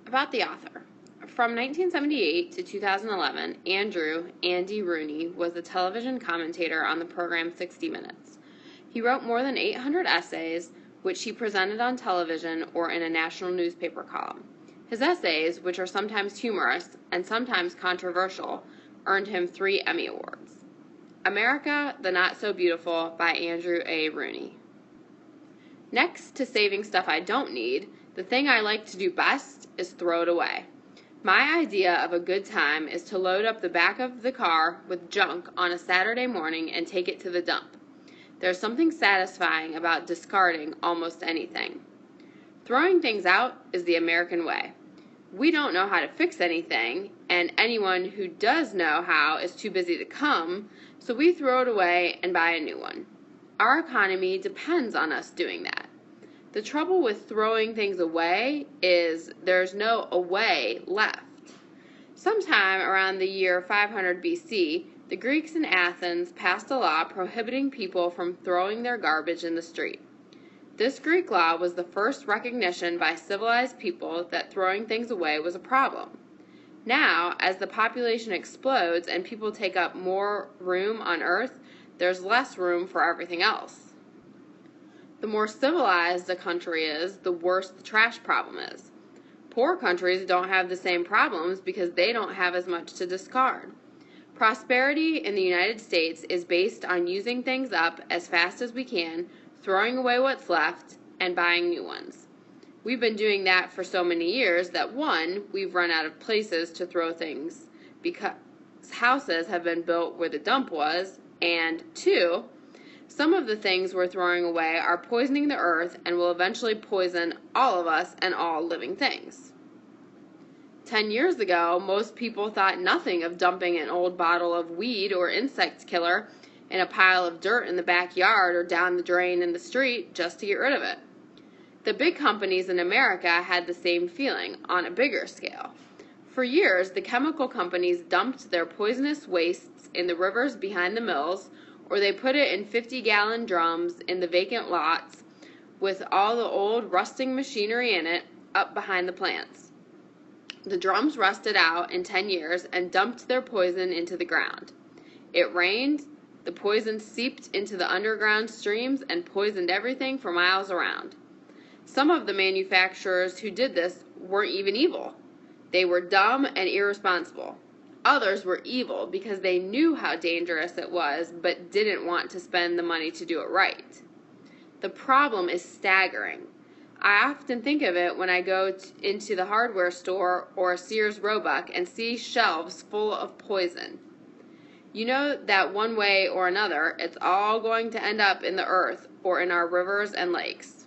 About the author. From 1978 to 2011, Andy Rooney was a television commentator on the program 60 Minutes. He wrote more than 800 essays, which he presented on television or in a national newspaper column. His essays, which are sometimes humorous and sometimes controversial, earned him 3 Emmy Awards. America, the Not So Beautiful by Andrew A. Rooney. Next to saving stuff I don't need, the thing I like to do best is throw it away. My idea of a good time is to load up the back of the car with junk on a Saturday morning and take it to the dump. There's something satisfying about discarding almost anything. Throwing things out is the American way. We don't know how to fix anything, and anyone who does know how is too busy to come, so we throw it away and buy a new one. Our economy depends on us doing that. The trouble with throwing things away is there's no away left. Sometime around the year 500 BC, the Greeks in Athens passed a law prohibiting people from throwing their garbage in the street. This Greek law was the first recognition by civilized people that throwing things away was a problem. Now, as the population explodes and people take up more room on Earth, there's less room for everything else. The more civilized a country is, the worse the trash problem is. Poor countries don't have the same problems because they don't have as much to discard. Prosperity in the United States is based on using things up as fast as we can, throwing away what's left, and buying new ones. We've been doing that for so many years that 1, we've run out of places to throw things because houses have been built where the dump was, and 2, some of the things we're throwing away are poisoning the earth and will eventually poison all of us and all living things. 10 years ago, most people thought nothing of dumping an old bottle of weed or insect killer in a pile of dirt in the backyard or down the drain in the street just to get rid of it. The big companies in America had the same feeling on a bigger scale. For years, the chemical companies dumped their poisonous wastes in the rivers behind the mills, or they put it in 50-gallon drums in the vacant lots with all the old rusting machinery in it up behind the plants. The drums rusted out in 10 years and dumped their poison into the ground. It rained, the poison seeped into the underground streams and poisoned everything for miles around. Some of the manufacturers who did this weren't even evil. They were dumb and irresponsible. Others were evil because they knew how dangerous it was but didn't want to spend the money to do it right. The problem is staggering. I often think of it when I go into the hardware store or Sears Roebuck and see shelves full of poison. You know that one way or another, it's all going to end up in the earth or in our rivers and lakes.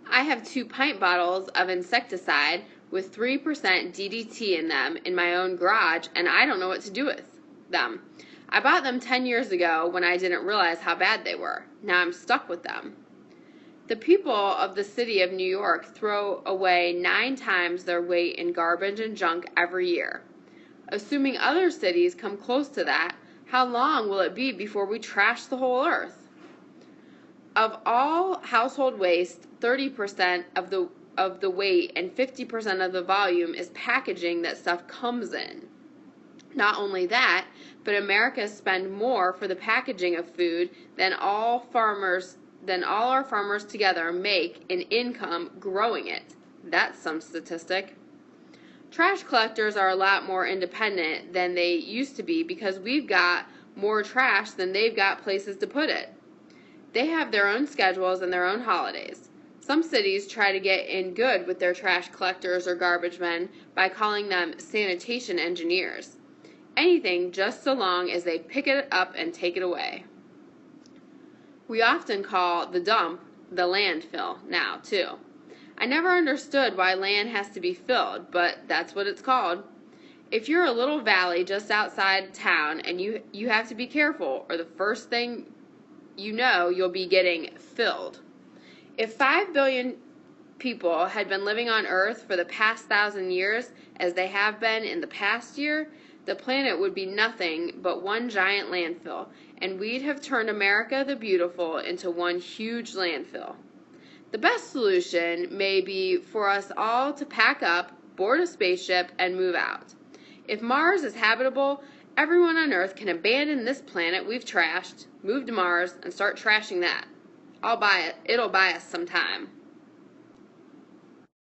I have 2 pint bottles of insecticide with 3% DDT in them in my own garage, and I don't know what to do with them. I bought them 10 years ago when I didn't realize how bad they were. Now I'm stuck with them. The people of the city of New York throw away 9 times their weight in garbage and junk every year. Assuming other cities come close to that, how long will it be before we trash the whole earth? Of all household waste, 30% of the weight and 50% of the volume is packaging that stuff comes in. Not only that, but Americans spend more for the packaging of food than all our farmers together make in income growing it. That's some statistic. Trash collectors are a lot more independent than they used to be because we've got more trash than they've got places to put it. They have their own schedules and their own holidays. Some cities try to get in good with their trash collectors or garbage men by calling them sanitation engineers. Anything just so long as they pick it up and take it away. We often call the dump the landfill now, too. I never understood why land has to be filled, but that's what it's called. If you're a little valley just outside town and you have to be careful, or the first thing you know, you'll be getting filled. If 5 billion people had been living on Earth for the past 1,000 years, as they have been in the past year, the planet would be nothing but one giant landfill, and we'd have turned America the Beautiful into one huge landfill. The best solution may be for us all to pack up, board a spaceship, and move out. If Mars is habitable, everyone on Earth can abandon this planet we've trashed, move to Mars, and start trashing that. I'll buy it. It'll buy us some time.